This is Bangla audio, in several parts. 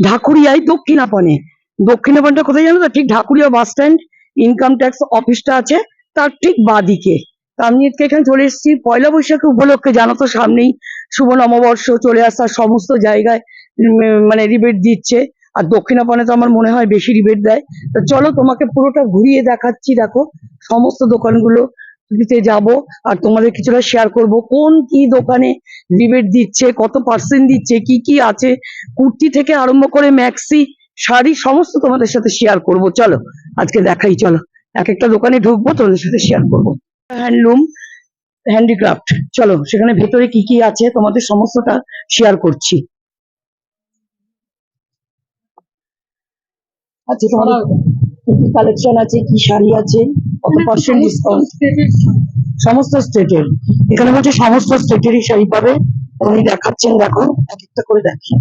ঢাকুরিয়ায় দক্ষিণাপনে। দক্ষিণাপনটা কোথায় জানো তো? ঠিক Dhakuria bus stand, income tax অফিসটা আছে তার ঠিক বাঁদিকে। তা আমি আজকে এখানে চলে এসেছি পয়লা বৈশাখ উপলক্ষে। জানো তো সামনেই শুভ নববর্ষ চলে আসার সমস্ত জায়গায় মানে রিবেট দিচ্ছে। আর দক্ষিণাপনে তো আমার মনে হয় বেশি রিবেট দেয়। তো চলো তোমাকে পুরোটা ঘুরিয়ে দেখাচ্ছি। দেখো সমস্ত দোকানগুলো দিতে যাব আর তোমাদের কিছুটা শেয়ার করব কোন কি দোকানে রিবেট দিচ্ছে, কত পার্সেন্ট দিচ্ছে, কি কি আছে, কুর্তি থেকে আরম্ভ করে ম্যাক্সি শাড়ি সমস্ত তোমাদের সাথে শেয়ার করব। চলো আজকে দেখাই, চলো এক একটা দোকানে ঢুকবো, তোমাদের সাথে শেয়ার করব। হ্যান্ডলুম, হ্যান্ডিক্রাফট, চলো সেখানে ভেতরে কি কি আছে তোমাদের সমস্তটা শেয়ার করছি। আচ্ছা তোমাদের কি কালেকশন আছে, কি শাড়ি আছে, কত পার্সেন্ট ডিসকাউন্ট? সমস্ত স্টেটের, এখানে বলছে সমস্ত স্টেটেরই শাড়ি পাবে। উনি দেখাচ্ছেন, দেখো এক একটা করে দেখি।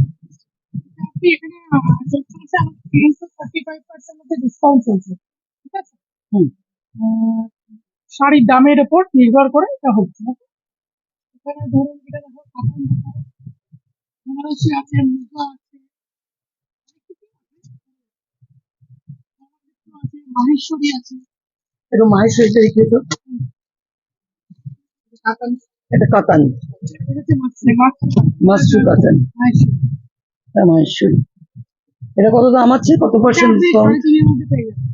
শাড়ির দামের উপর নির্ভর করে এটা হচ্ছে। এখানে ধরুন এটা দেখো, কাতান দেখো, বেনারসি আছে, মুগা আছে, মাহেশ্বরী আছে। এটা মাহেশ্বরীটা দেখি তো, কাতান, এটা কাতান, এটা হচ্ছে মাশরু কাতান, মাহেশ্বরী। এটা কত দাম আছে, কত পার্সেন্ট ডিসকাউন্ট? মধ্যে পেয়ে যাবেন।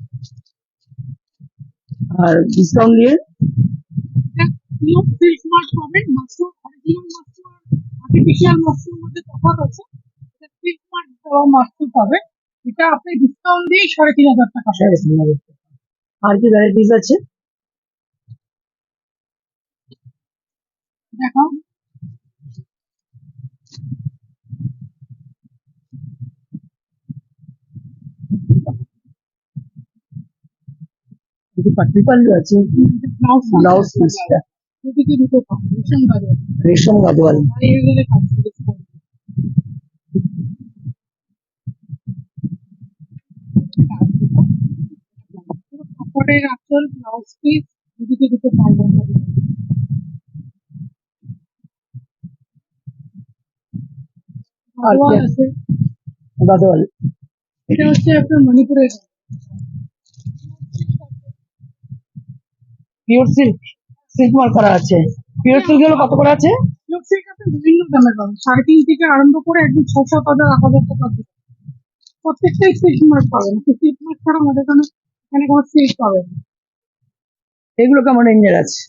আর ডিসকাউন্ট দিয়ে পাবেন। মাশরু অরিজিনাল মাশরু আর আর্টিফিশিয়াল মাশরুর মধ্যে তফাৎ আছে। এটা সিল্ক মার্ক দেওয়া মাশরু পাবে, এটা আপনি ডিসকাউন্ট দিয়ে ৩,৫০০ টাকা পাবেন। আর কি ভ্যারাইটিস আছে দেখাও। পাটলি পাল্লু আছে, ব্লাউজ পিসটা দুদিকে দুটো পাবেন, রেশম গাদোয়াল। রেশম গাদোয়াল। কাপড়ের আঁচল, ব্লাউজ পিস, দুদিকে দুটো পাবেন। গাদোয়াল আছে, গাদোয়াল। এটা হচ্ছে আপনার মণিপুরের পিওর সিল্ক, সিল্ক মার্ক করা আছে। পিওর সিল্ক গুলো কত করে আছে? পিওর সিল্ক আপনি বিভিন্ন দামে পাবেন, 3.5 থেকে আরম্ভ করে একদম 6,000, 8,000 টাকা। প্রত্যেকটাই সিল্ক মার্ক পাবেন। সিল্ক মার্ক ছাড়া আমাদের এখানে কোনো সিল্ক পাবেন না। এগুলো কেমন রেঞ্জের আছে?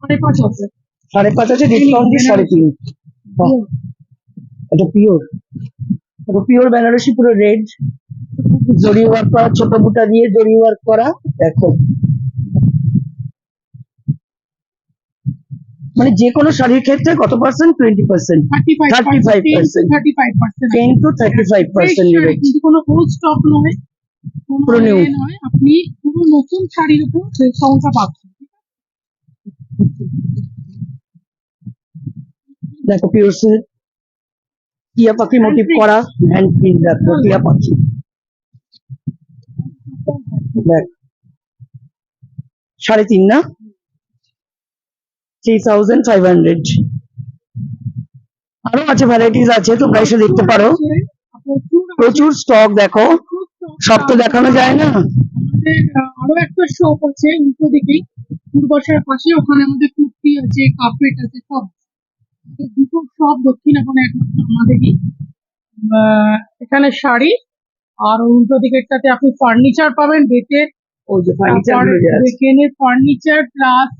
5.5 আছে। 5.5 আছে, ডিসকাউন্ট দিয়ে 3.5। এটা পিওর, এটা পিওর বেনারসি, পুরো রেড, জরি ওয়ার্ক করা, ছোট বুটা দিয়ে জরি ওয়ার্ক করা। দেখো মানে যে কোনো শাড়ির ক্ষেত্রে কত পার্সেন্ট? 20%, 35%, 10 to 35% rebate. কিন্তু কোনো ওল্ড স্টক নয়, পুরো নিউ নয়, আপনি পুরো নতুন শাড়ির উপর ডিসকাউন্টটা পাচ্ছেন। দেখো পিওর সিল্ক, টিয়া পাখি মোটিভ করা, হ্যান্ড প্রিন্ট। দেখো টিয়া পাখি, দেখ 3.5 না, 3,500। আরো আছে, ভ্যারাইটিস আছে, তোমরা এসে দেখতে পারো, প্রচুর স্টক। দেখো সব তো দেখানো যায় না। আমাদের আরো একটা শপ আছে উল্টো দিকেই, পূর্বাশার পাশে, ওখানে আমাদের কুর্তি আছে, কার্পেট আছে, সব দুটো সব দক্ষিণাপনে একমাত্র আমাদেরই। এখানে শাড়ি, আর উল্টো দিকেরটাতে আপনি ফার্নিচার পাবেন, বেতের। ওই যে ফার্নিচার বেকেনের ফার্নিচার প্লাস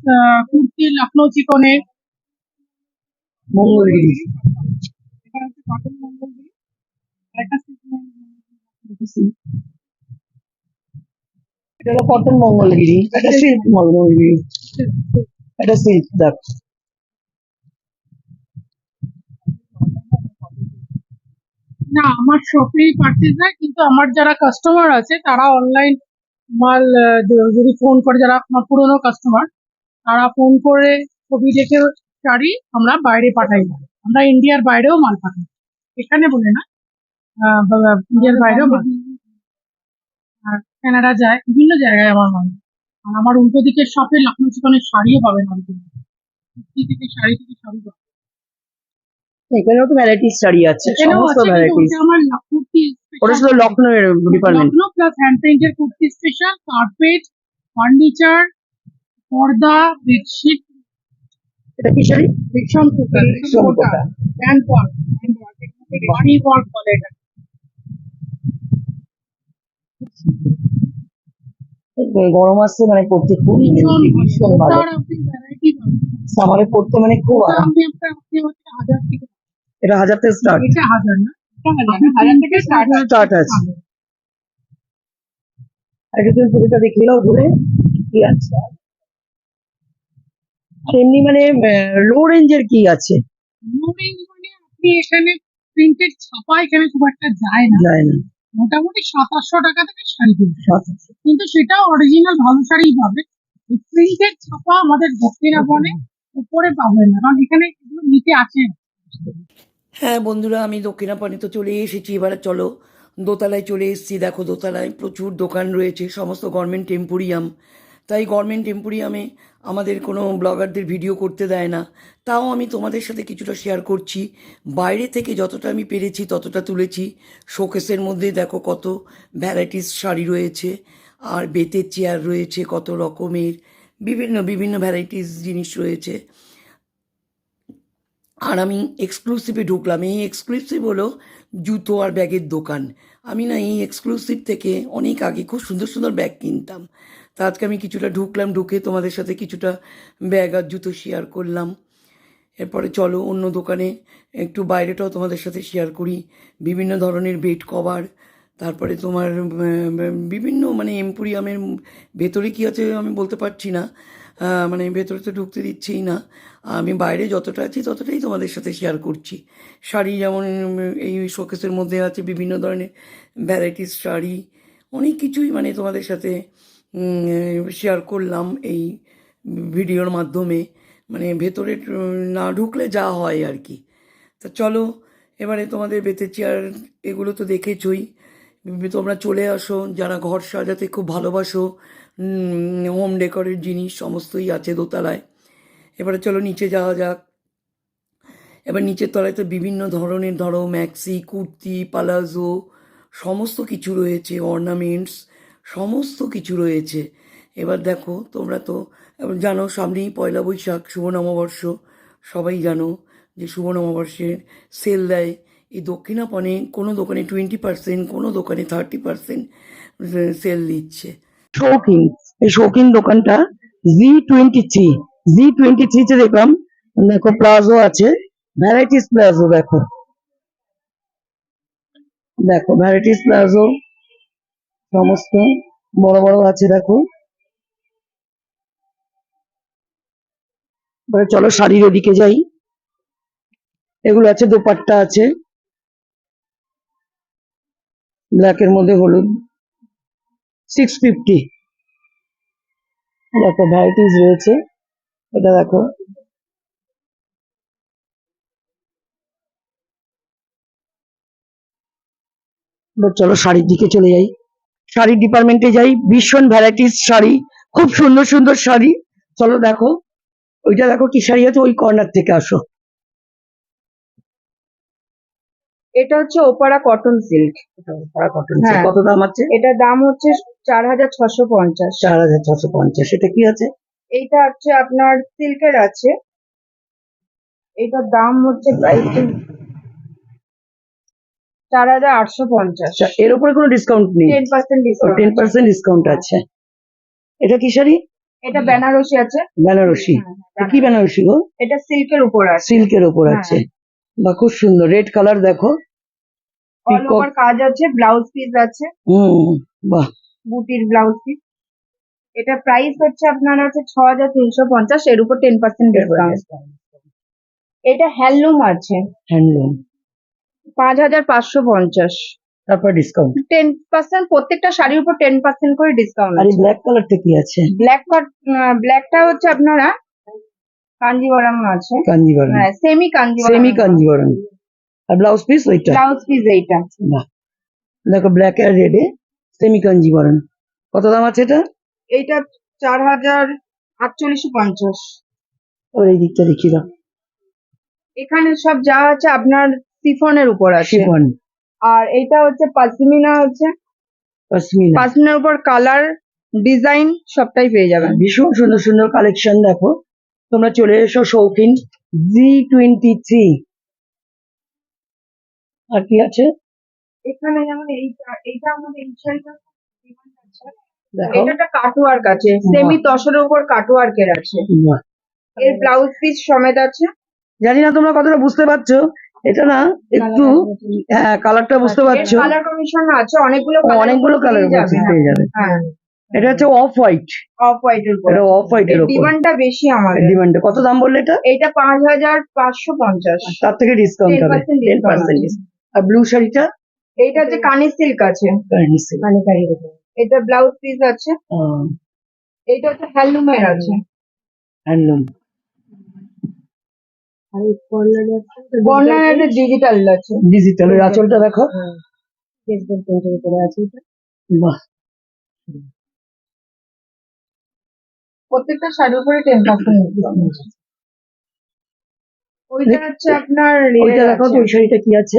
কুর্তি, লখনৌ চিকনের, মঙ্গলগিরি। এখানে হচ্ছে কটন মঙ্গলগিরি, একটা এটা হলো কটন মঙ্গলগিরি, এটা সিল্ক মঙ্গলগিরি, এটা সিল্ক। দেখ না, আমার শপেই পারচেজ হয়, কিন্তু আমার যারা কাস্টমার আছে তারা অনলাইন মাল যদি ফোন করে, যারা আমার পুরোনো কাস্টমার, তারা ফোন করে ছবি দেখে শাড়ি আমরা বাইরে পাঠাই। আমরা ইন্ডিয়ার বাইরেও মাল পাঠাই, এখানে বলে না, ইন্ডিয়ার বাইরেও মাল, আর কানাডা যায়, বিভিন্ন জায়গায় আমার মাল। আর আমার উল্টো দিকের শপে লখনৌ চিকনের শাড়িও পাবেন, অরিজিনাল কুর্তি থেকে শাড়ি থেকে সবই পাবেন। এখানেও তো ভ্যারাইটিস শাড়ি আছে, এখানেও সমস্ত আছে, কিন্তু ভ্যারাইটিস। ওটা আমার কুর্তি ওটা শুধু লখনৌ এর ডিপার্টমেন্ট। লখনৌ প্লাস হ্যান্ড পেইন্টের কুর্তি স্পেশাল, কার্পেট, ফার্নিচার, পর্দা, বেডশিট, এটা কি শাড়ি? রেশম কোটা, রেশম কোটা। হ্যান্ড ওয়ার্ক, বাড়ি ওয়ার্ক বলে এটা। গরম আসছে মানে পড়তে খুব ভীষণ ভালো। ওটার আপনি ভ্যারাইটি পাবেন। সামারে পড়তে মানে খুব ওটা আরাম। আপনি হচ্ছে 1000 থেকে, এটা 1000 থেকে স্টার্ট। এটা 1000 না, এটা 1000 থেকে স্টার্ট আছে। আগে তুমি পুরোটা দেখিয়ে নাও ঘুরে কি আছে। তেমনি মানে লো রেঞ্জের কি আছে? মানে আপনি এখানে প্রিন্টেড ছাপা এখানে খুব একটা যায় না, যায় না। মোটামুটি 2700 টাকা থেকে শাড়ি কিনতে, 2700। কিন্তু সেটা অরিজিনাল ভালো শাড়িই পাবে। প্রিন্টেড ছাপা আমাদের দক্ষিণাপনে উপরে পাবেন না, কারণ এখানে এগুলো নিতে আসে না। হ্যাঁ বন্ধুরা, আমি দক্ষিণাপনে তো চলে এসেছি। এবারে চলো দোতলায় চলে এসেছি। দেখো দোতলায় প্রচুর দোকান রয়েছে, সমস্ত গভর্নমেন্ট এম্পোরিয়াম। তাই গভর্নমেন্ট এম্পোরিয়ামে আমাদের কোনো ব্লগারদের ভিডিও করতে দেয় না, তাও আমি তোমাদের সাথে কিছুটা শেয়ার করছি। বাইরে থেকে যতটা আমি পেরেছি ততটা তুলেছি। শোকেসের মধ্যে দেখো কত ভ্যারাইটিস শাড়ি রয়েছে, আর বেতের চেয়ার রয়েছে কত রকমের, বিভিন্ন বিভিন্ন ভ্যারাইটিস জিনিস রয়েছে। আর আমি এক্সক্লুসিভে ঢুকলাম। এই এক্সক্লুসিভ হলো জুতো আর ব্যাগের দোকান। আমি না এই এক্সক্লুসিভ থেকে অনেক আগে খুব সুন্দর সুন্দর ব্যাগ কিনতাম। তা আজকে আমি কিছুটা ঢুকলাম, ঢুকে তোমাদের সাথে কিছুটা ব্যাগ আর জুতো শেয়ার করলাম। এরপরে চলো অন্য দোকানে একটু বাইরেটাও তোমাদের সাথে শেয়ার করি। বিভিন্ন ধরনের বেড কভার, তারপরে তোমার বিভিন্ন মানে এম্পোরিয়ামের ভেতরে কী আছে আমি বলতে পারছি না, মানে ভেতরে তো ঢুকতে দিচ্ছেই না। আমি বাইরে যতটা আছি ততটাই তোমাদের সাথে শেয়ার করছি। শাড়ি যেমন এই শোকেসের মধ্যে আছে বিভিন্ন ধরনের ভ্যারাইটিস শাড়ি, অনেক কিছুই মানে তোমাদের সাথে শেয়ার করলাম এই ভিডিওর মাধ্যমে। মানে ভেতরে না ঢুকলে যা হয় আর কি। তা চলো এবারে তোমাদের বেতের চেয়ার এগুলো তো দেখেছই। তোমরা চলে আসো যারা ঘর সাজাতে খুব ভালোবাসো, হোম ডেকোরের জিনিস সমস্তই আছে দোতলায়। এবারে চলো নিচে যাওয়া যাক। এবার নিচের তলায় তো বিভিন্ন ধরনের ধরো ম্যাক্সি, কুর্তি, পালাজো সমস্ত কিছু রয়েছে, অর্নামেন্টস সমস্ত কিছু রয়েছে। এবার দেখো তোমরা তো এবার জানো সামনেই পয়লা বৈশাখ, শুভ নববর্ষ। সবাই জানো যে শুভ নববর্ষের সেল দেয় এই দক্ষিণাপনে। কোনো দোকানে 20%, কোনো দোকানে 30% সেল দিচ্ছে। শৌখিন, এই শৌখিন দোকানটা Z23, Z23 দেখলাম। দেখো প্লাজো আছে, ভ্যারাইটিস প্লাজো। দেখো দেখো ভ্যারাইটিস প্লাজো সমস্ত বড় বড় আছে। দেখো এবারে চলো শাড়ির ওদিকে যাই। এগুলো আছে, দোপাট্টা আছে ব্ল্যাকের মধ্যে হলুদ, 650। দেখো ভ্যারাইটিস রয়েছে। এটা দেখো এবার চলো শাড়ির দিকে চলে যাই। শাড়ির ডিপার্টমেন্টে যাই, ভীষণ ভ্যারাইটিস শাড়ি, খুব সুন্দর সুন্দর শাড়ি। চলো দেখো ওইটা দেখো কি শাড়ি আছে, ওই কর্নার থেকে আসো। এটা হচ্ছে ওপারা কটন সিল্ক। কটন, হ্যাঁ। কত দাম আছে? এটার দাম হচ্ছে 4650। 4650। সেটা কি আছে? এইটা হচ্ছে আপনার সিল্কের আছে, এটার দাম হচ্ছে প্রায় 4850। আচ্ছা, এর উপরে কোনো ডিসকাউন্ট নেই? 10% ডিসকাউন্ট। 10% ডিসকাউন্ট আছে। এটা কি শাড়ি? এটা বেনারসি আছে। বেনারসি। হ্যাঁ, কি বেনারসি গো? এটা সিল্কের উপর আছে। সিল্কের উপর হ্যাঁ। আছে, বা খুব সুন্দর রেড কালার। দেখো অল ওভার কাজ আছে, ব্লাউজ পিস আছে, বাহ, বুটির ব্লাউজ পিস। এটা প্রাইস হচ্ছে আপনার হচ্ছে 6350, এর উপর 10% ডিসকাউন্ট। এটা হ্যান্ডলুম আছে, হ্যান্ডলুম, 5550। তারপর ডিসকাউন্ট 10%, প্রত্যেকটা শাড়ির উপর 10% করে ডিসকাউন্ট আর এই আছে। ব্ল্যাক কালারটা কি আছে? ব্ল্যাকটা হচ্ছে আপনারা কাঞ্জিবরম আছে, কাঞ্জিবরম, হ্যাঁ সেমি কাঞ্জিবরম। সেমি কাঞ্জিবরম। আর ব্লাউজ পিস ওইটা? ব্লাউজ পিস এইটা। বাহ, দেখো ব্ল্যাক আর রেডে সেমি কাঞ্জিবরম। কত দাম আছে এটা? এইটা 4850। ওর এই দিকটা দেখিয়ে দাও। এখানে সব যা আছে আপনার শিফনের উপর আছে। শিফন, আর এটা হচ্ছে পশমিনা আছে, পশমিনা। পশমিনার উপর কালার ডিজাইন সবটাই পেয়ে যাবেন। ভীষণ সুন্দর সুন্দর কালেকশন দেখো, তোমরা চলে এসো শৌখিন G23। আর কি আছে এখানে যেমন এইটা আমাদের এই শাড়িটা demand আছে। দেখো? এটা একটা কাটওয়ার্ক আছে, সেমি তসরের উপর কাটওয়ার্কের আছে, বাহ। এর ব্লাউজ পিস সমেত আছে। জানি না তোমরা কতটা বুঝতে পারছো, এটা না একটু, হ্যাঁ কালারটা বুঝতে পারছো, কালার কমিশন আছে, অনেকগুলো অনেকগুলো কালার পেয়ে যাবে। হ্যাঁ, এটা হচ্ছে অফ হোয়াইট, অফ হোয়াইটের উপর। এটা অফ হোয়াইটের উপর। ডিমান্ডটা বেশি আমাদের। ডিমান্ড কত দাম বললে এটা? এইটা 5550। তার থেকে ডিসকাউন্ট হবে 10%। আর ব্লু শাড়িটা? এইটা হচ্ছে কানি সিল্ক আছে, এটা ব্লাউজ পিস আছে। এইটা হচ্ছে হ্যান্ডলুমের আছে, হ্যান্ডলুম। কর্নার একটা ডিজিটাল আছে। ডিজিটালের আঁচলটা দেখো, বাহ। প্রত্যেকটা শাড়ির উপরে 10%। ওইটা হচ্ছে আপনার ওইটা দেখো তো, ওই শাড়িটা কি আছে?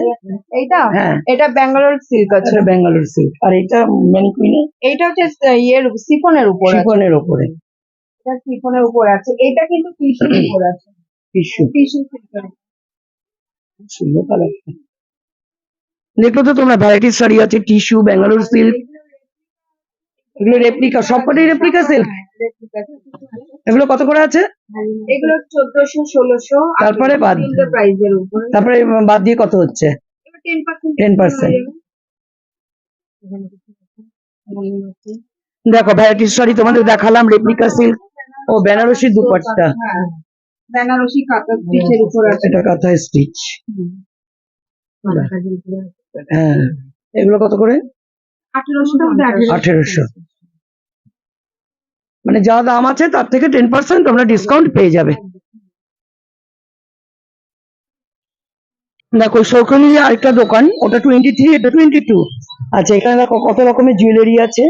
এইটা হ্যাঁ, এটা ব্যাঙ্গালোর সিল্ক আছে। এটা ব্যাঙ্গালোর সিল্ক। আর এটা ম্যানিকুইনে এইটা হচ্ছে সিফনের উপর আছে। শিফনের উপরে এটা সিফনের উপর আছে, এটা কিন্তু টিস্যুর উপর আছে, টিস্যু। টিস্যু সিল্কের। সুন্দর কালারটা দেখো তো তোমরা, ভ্যারাইটিস শাড়ি আছে, টিস্যু, ব্যাঙ্গালোর সিল্ক, এগুলো রেপ্লিকা, সবকটাই রেপ্লিকা সিল্ক। এগুলো কত করে আছে? এগুলো 1400 1600। তারপরে বাদ, প্রাইসের উপর, তারপরে বাদ দিয়ে কত হচ্ছে? 10%। দেখো ভ্যারাইটিস শাড়ি তোমাদের দেখালাম, রেপ্লিকা সিল্ক ও বেনারসি দুপাট্টা। হ্যাঁ, বেনারসি কাঁথা স্টিচের উপর আছে। এটা কাঁথা স্টিচ। হ্যাঁ, এগুলো কত করে? 1800। মানে যা দাম আছে তার থেকে 10% তোমরা ডিসকাউন্ট পেয়ে যাবে। দেখো শৌখিনী আরেকটা দোকান, ওটা 23, এটা 22। আচ্ছা, এখানে দেখো কত রকমের জুয়েলারি আছে।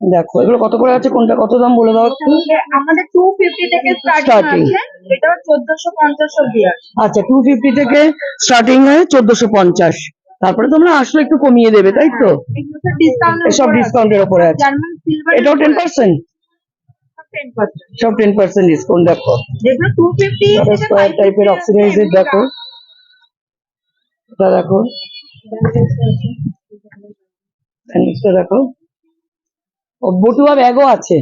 দেখো এগুলো কত করে আছে, কোনটা কত দাম বলে দাও একটু। আমাদের 250 থেকে স্টার্টিং Starting। আছে, এটা 1450 অবধি আছে। আচ্ছা, 250 থেকে স্টার্টিং হয়, 1450। তারপরে তোমরা আসলে একটু কমিয়ে দেবে, তাই তো? এগুলো তো ডিসকাউন্ট, এসব ডিসকাউন্টের উপরে আছে। জার্মান সিলভার এটাও 10%, 10%। সব 10% ডিসকাউন্ট। দেখো যেগুলো 250 থেকে স্কোয়ার টাইপের অক্সিডাইজের, দেখো এটা দেখো, এটা দেখো। ও বটুয়া ব্যাগও আছে,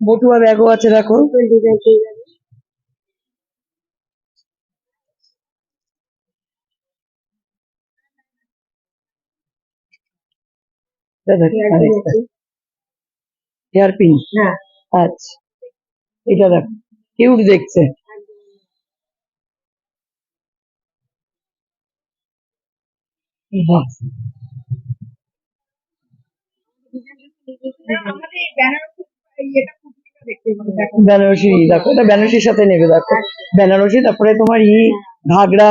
বটুয়া ব্যাগও আছে দেখো। হেয়ার পিন, হ্যাঁ, আচ্ছা এটা দেখো, কিউট দেখছে। বাহ, আমাদের এই বেনারসি এটা কুর্তিটা দেখতে পাবেন, দেখো। বেনারসি দেখো, এটা বেনারসির সাথে নেবে দেখো, বেনারসি। তারপরে তোমার ঘাগরা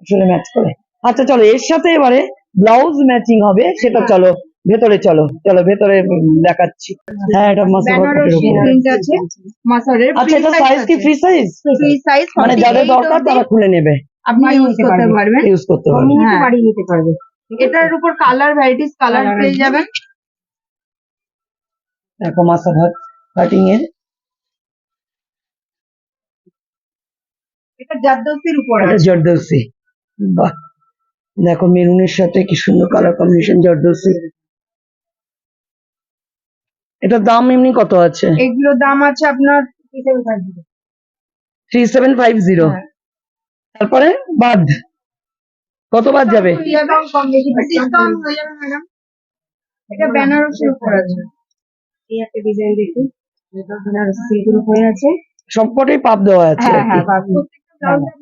আসলে ম্যাচ করে। আচ্ছা চলো, এর সাথে এবারে ব্লাউজ ম্যাচিং হবে, সেটা চলো ভেতরে, চলো চলো ভেতরে দেখাচ্ছি। হ্যাঁ, এটা বেনারসি প্রিন্ট আছে, মাসারের। আচ্ছা, এটা সাইজ কি ফ্রি সাইজ? ফ্রি সাইজ, মানে যাদের দরকার তারা খুলে নেবে, আপনি ইউজ করতে পারবেন। ইউজ করতে পারবে। হ্যাঁ, বাড়ি নিতে পারবে। এটার উপর কালার ভ্যারাইটিস কালার পেয়ে যাবেন। দেখো মাসার হাত কাটিং এর, এটা জারদৌসির উপর এটা আছে। জর্দৌসি। বাহ, দেখো মেরুনের সাথে কি সুন্দর কালার কম্বিনেশন, জর্দৌসি। এটার দাম এমনি কত আছে? এগুলোর দাম আছে আপনার 3750। হ্যাঁ। তারপরে বাদ কত বাদ যাবে? ডিসকাউন্ট হয়ে যাবে ম্যাডাম। এটা বেনারসির উপর আছে। এই একটা ডিজাইন দেখুন, এটা বেনারসি সিল্কের উপরে আছে। সবকটাই পাপ দেওয়া আছে হ্যাঁ আর কি। হ্যাঁ, পাবেন।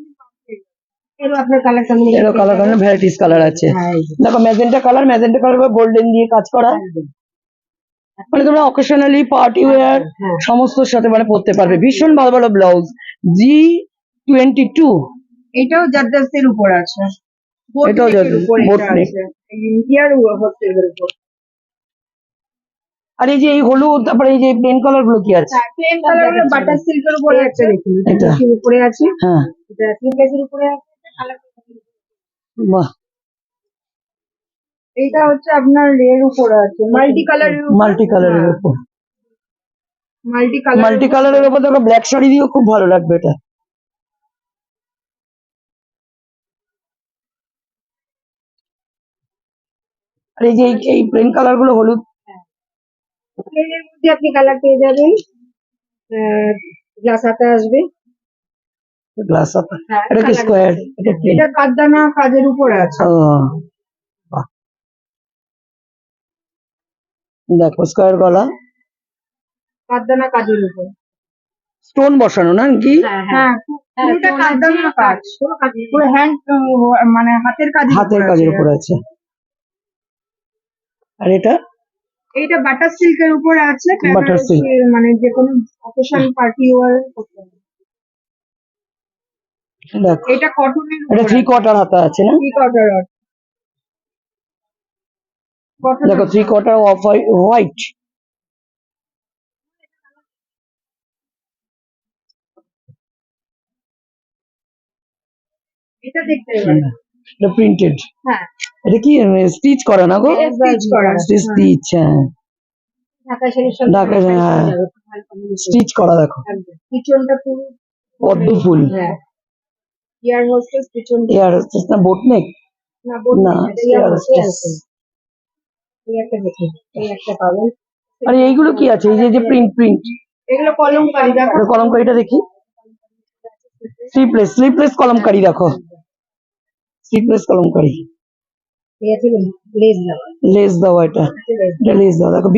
এর আপনার কালার এরও কালার কালার ভ্যারাইটিস কালার আছে। দেখো ম্যাজেন্টা কালার বা গোল্ডেন দিয়ে কাজ করা, মানে তোমরা অকেশনালি পার্টি ওয়্যার সমস্তর সাথে মানে পরতে পারবে। ভীষণ ভালো ভালো ব্লাউজ। G22, এটাও জারদৌসির উপর আছে। এটাও বোটনেকের উপর এটা বোটনেক। আছে। ইয়ার হচ্ছে এর উপর। আর এই যে এই হলুদ, তারপরে এই যে প্লেন কালার গুলো কি আছে? প্লেন কালার বাটার সিল্কের উপরে একটা দেখুন, এটা। এটার উপরে আছে, হ্যাঁ, এটা সিল্কের উপরে আছে, কালার। বাহ, এইটা হচ্ছে আপনার এর উপরে আছে, মাল্টি কালারের মাল্টি কালারের উপর। Multi colour. মাল্টি কালারের উপর দেখো ব্ল্যাক শাড়ি দিয়েও খুব ভালো লাগবে এটা। আর এই যে এই প্লেন কালার গুলো হলুদ, প্লেনের মধ্যে আপনি কালার পেয়ে যাবেন, গ্লাস হাতে আসবে। গ্লাস আপ, হ্যাঁ, এটা কি colour স্কোয়ার? এটা কি? এটা কাঠদানা কাজের উপরে আছে। ও, বাহ। দেখো স্কোয়ার গলা, কাঠদানা কাজের উপর। স্টোন বসানো না কি? হ্যাঁ, পুরোটা কাঠদানা কাজ, পুরো হ্যান্ড, মানে হাতের কাজ, হাতের কাজের উপর আছে। আর এটা এইটা বাটার সিল্কের উপরে আছে, Butter silk। মানে যে কোনো অকেশন পার্টি ওয়ার করতে হবে। দেখো, এটা কটনের এটা 3/4 হাতা আছে না? Three quarter cotton. দেখো 3/4 অফ হোয়াইট। এটা দেখতে পাবেন। এটা প্রিন্টেড। হ্যাঁ, এটা কি স্টিচ করা না গো? স্টিচ করা। স্টিচ, হ্যাঁ, ঢাকা শাড়ির সাথে ঢাকা, হ্যাঁ, স্টিচ করা। দেখো পিছনটা পুরো পদ্ম ফুল। হ্যাঁ, ইয়ার হোস্টেস পিছন এয়ার হোস্টেস না, বোট নেক? না, বলুন না, এটা ইয়ার এয়ার হোস্টেস। হোস্টেস। এই একটা দেখুন, এই একটা পাবেন। আর এইগুলো কি আছে? এই যে প্রিন্ট, এগুলো কলমকারি, দেখো কলমকারিটা দেখি। স্লিপলেস কলমকারি, দেখো স্লিপলেস কলমকারি। এই আছে লেস দেওয়া। লেস দেওয়া, এটা লেস দেওয়া। দেখো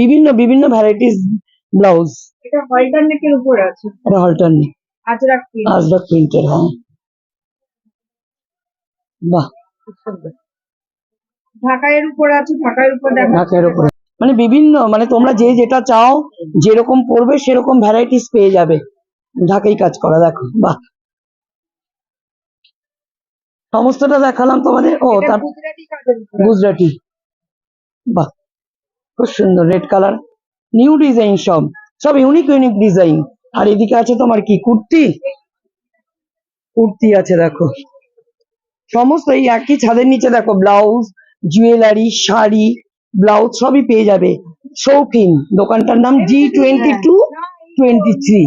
বিভিন্ন ভ্যারাইটিস ব্লাউজ। এটা হলটার নেকের উপরে আছে, এটা হলটার নেক, আজরাক প্রিন্ট। আজরাক প্রিন্টের। হ্যাঁ, বাহ, ঢাকাইয়ের উপরে আছে, ঢাকাইয়ের উপর দেখো। ঢাকার উপরে মানে বিভিন্ন, মানে তোমরা যে যেটা চাও, যেরকম পড়বে সেরকম ভ্যারাইটিস পেয়ে যাবে। ঢাকাই কাজ করা, দেখো বাহ। সমস্তটা দেখালাম তোমাদের। ও, এটা তার গুজরাটি কাজের উপরে। গুজরাটি, বাহ, খুব সুন্দর রেড কালার। নিউ ডিজাইন, সব ইউনিক ডিজাইন। আর এদিকে আছে তোমার কি কুর্তি আছে। দেখো সমস্ত এই একই ছাদের নিচে দেখো ব্লাউজ, জুয়েলারি, শাড়ি, ব্লাউজ সবই পেয়ে যাবে। শৌখিন, দোকানটার নাম G2223।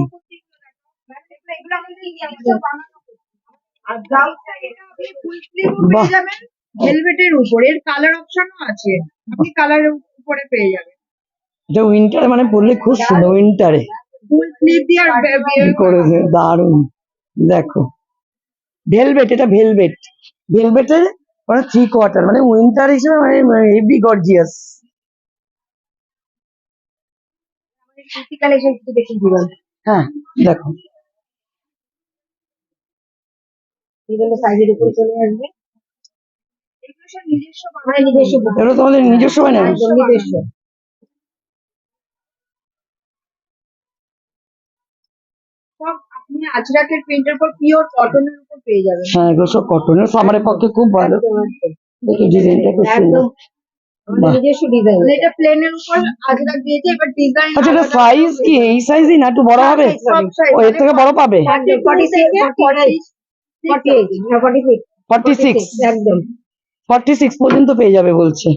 এগুলো আমাদের নিজস্ব বানানো। আর ব্লাউজটা এটা আপনি ফুল স্লিভ বাহ। পেয়ে যাবেন, ভেলভেটের উপরে। এর কালার অপশনও আছে, আপনি কালারের উপরে পেয়ে যাবেন। এটা উইন্টারে মানে পরলে খুব সুন্দর, উইন্টারে ফুল স্লিভ দিয়ে আর করেছে, দারুণ। দেখো ভেলভেট, এটা ভেলভেটের মানে 3/4, মানে উইন্টার হিসেবে মানে হেভি গর্জিয়াস। কুর্তি কালেকশন কিছু দেখে দিবেন। হ্যাঁ, দেখো বিভিন্ন সাইজের উপরে চলে আসবে। এগুলো সব নিজস্ব বানানো, নিজস্ব এগুলো তোমাদের নিজস্ব বানানো? একদম নিজস্ব। সব আপনি আজরাকের প্রিন্টের উপর পিওর কটনের উপর পেয়ে যাবেন। হ্যাঁ, এগুলো সব কটনের, সামারের পক্ষে খুব ভালো। একদম, একদম। দেখো ডিজাইনটা খুব সুন্দর। একদম আমাদের নিজস্ব ডিজাইন। এটা প্লেনের উপর আজরাক দিয়েছে, এবার ডিজাইন। আচ্ছা, এটা সাইজ কি এই সাইজই না, একটু বড় হবে? সব সাইজ। ও, এর থেকে বড় পাবে? 46 একদম। 46 পর্যন্ত পেয়ে যাবে বলছে।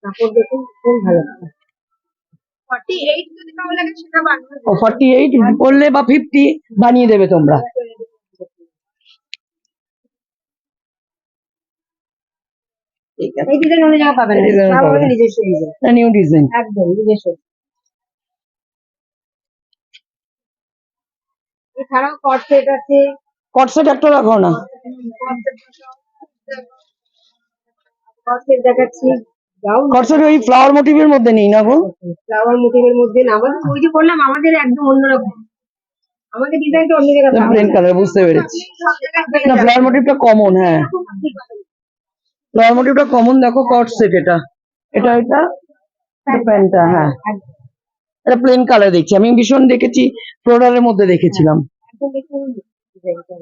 কাপড় দেখুন, খুব ভালো। 48 যদি ভালো লাগে সেটা বানানো ও 48 করলে বা 50 বানিয়ে দেবে তোমরা। ঠিক আছে, এই ডিজাইন অন্য জায়গায় পাবেন না, এই design সব পাবেন আমাদের না। নিজস্ব ডিজাইন। New design. একদম নিজস্ব। এছাড়াও কট সেট আছে। কট সেট একটা রাখো না? কট সেট দেখাচ্ছি। গাউন কট সেট ওই ফ্লাওয়ার মোটিভের মধ্যে নেই না গো? ফ্লাওয়ার মোটিভের মধ্যে না, আমাদের ওই যে বললাম আমাদের একদম অন্যরকম। আমাদের ডিজাইনটা অন্য জায়গায় পাবেন। প্লেন কালার, বুঝতে পেরেছি। সব জায়গায় পেয়ে না, যাবেন। ফ্লাওয়ার মোটিভটা কমন। হ্যাঁ, ফ্লাওয়ার মোটিভটা কমন। দেখো কট সেট, এটা প্যান্টটা। হ্যাঁ, একদম, এটা প্লেন কালার দেখছি আমি, ভীষণ দেখেছি ফ্লোরালের মধ্যে দেখেছিলাম। একদম দেখুন ডিজাইনটা।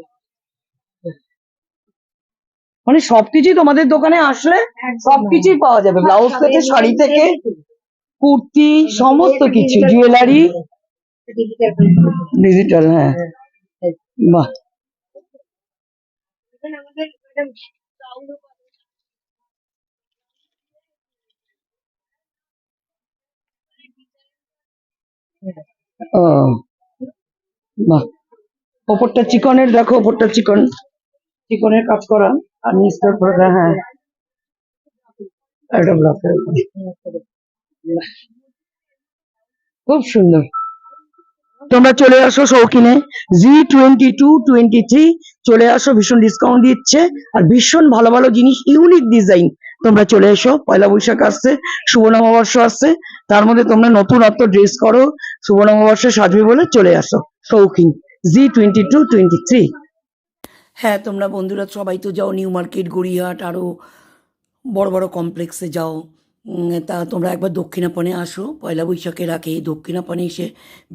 মানে সবকিছুই তোমাদের দোকানে আসলে সবকিছুই পাওয়া যাবে, ব্লাউজ থেকে শাড়ি থেকে কুর্তি সমস্ত কিছু, জুয়েলারি, ডিজিটাল। হ্যাঁ, বাহ, ও বাহ। ওপরটা চিকনের, দেখো ওপরটা চিকনের কাজ করা, আর নিচটা পুরোটা, হ্যাঁ একটা ব্লকের, খুব সুন্দর। তোমরা চলে আসো শৌখিনে, G22-23 চলে আসো, ভীষণ ডিসকাউন্ট দিচ্ছে আর ভীষণ ভালো ভালো জিনিস, ইউনিক ডিজাইন। তোমরা চলে এসো, পয়লা বৈশাখ আসছে, শুভ নববর্ষ আসছে, তার মধ্যে তোমরা নতুনত্ব ড্রেস করো, শুভ নববর্ষে সাজবে বলে চলে আসো শৌখিন, G22-23। হ্যাঁ, তোমরা বন্ধুরা সবাই তো যাও নিউ মার্কেট, গড়িয়াহাট, আরও বড় বড় কমপ্লেক্সে যাও। তা তোমরা একবার দক্ষিণাপনে আসো পয়লা বৈশাখের আগে। দক্ষিণাপনে এসে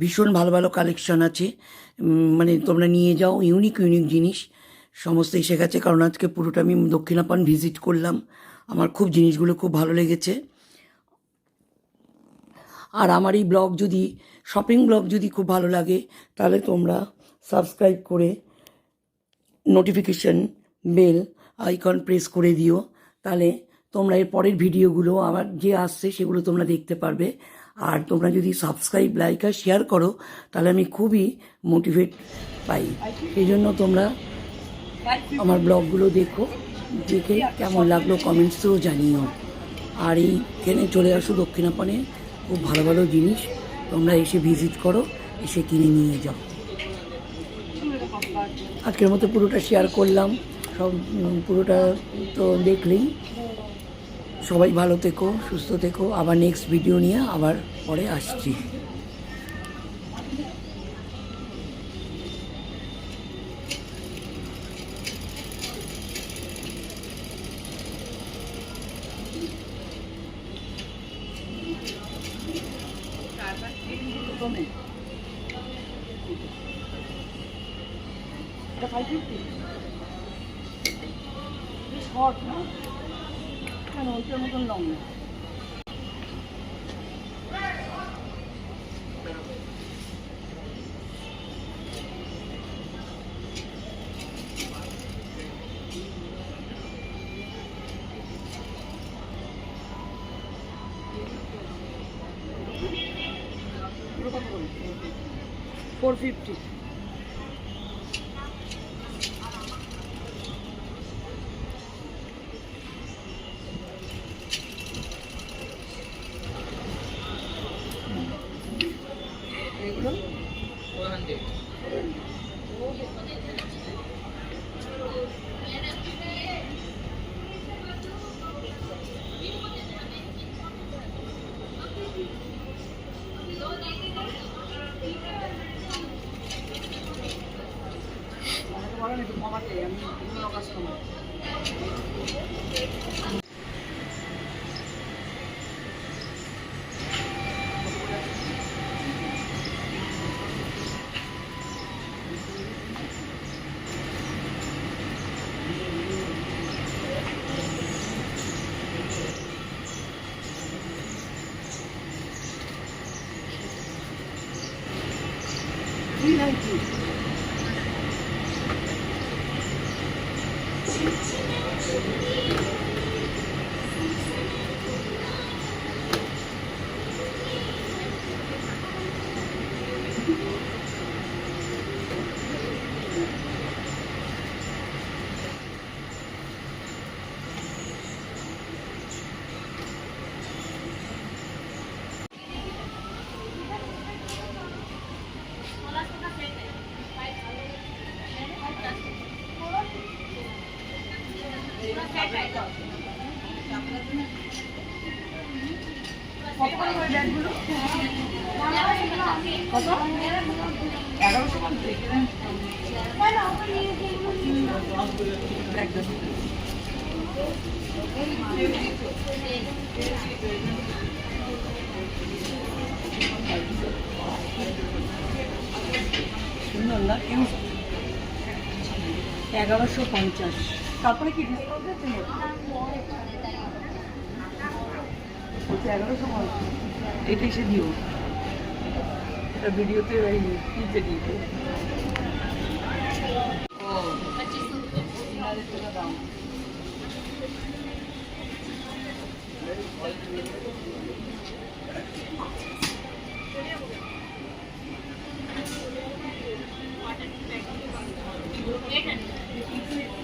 ভীষণ ভালো ভালো কালেকশন আছে, মানে তোমরা নিয়ে যাও, ইউনিক ইউনিক জিনিস সমস্ত এসে গেছে। কারণ আজকে পুরোটা আমি দক্ষিণাপন ভিজিট করলাম, আমার খুব জিনিসগুলো খুব ভালো লেগেছে। আর আমার এই ব্লগ যদি, শপিং ব্লগ যদি খুব ভালো লাগে, তাহলে তোমরা সাবস্ক্রাইব করে নোটিফিকেশন বেল আইকন প্রেস করে দিও, তাহলে তোমরা এর পরের ভিডিওগুলো আমার যে আসছে সেগুলো তোমরা দেখতে পারবে। আর তোমরা যদি সাবস্ক্রাইব, লাইক আর শেয়ার করো, তাহলে আমি খুবই মোটিভেট পাই। সেই জন্য তোমরা আমার ব্লগগুলো দেখো, দেখে কেমন লাগলো কমেন্টসেও জানিও। আর এইখানে চলে আসো দক্ষিণাপনে, খুব ভালো ভালো জিনিস তোমরা এসে ভিজিট করো, এসে কিনে নিয়ে যাও। আজকের মতো পুরোটা শেয়ার করলাম, সব পুরোটা তো দেখলেই। সবাই ভালো থেকো, সুস্থ থেকো, আবার নেক্সট ভিডিও নিয়ে আবার পরে আসছি। ওইটার মতন লং না। $450। সুন্দর না? 1150। তারপরে কি ডিসকাউন্ট দিচ্ছে? 1150। এটা এসে দিও, এটা ভিডিওতে এই কিনতে দিতে। ও 2500 টাকা দাম।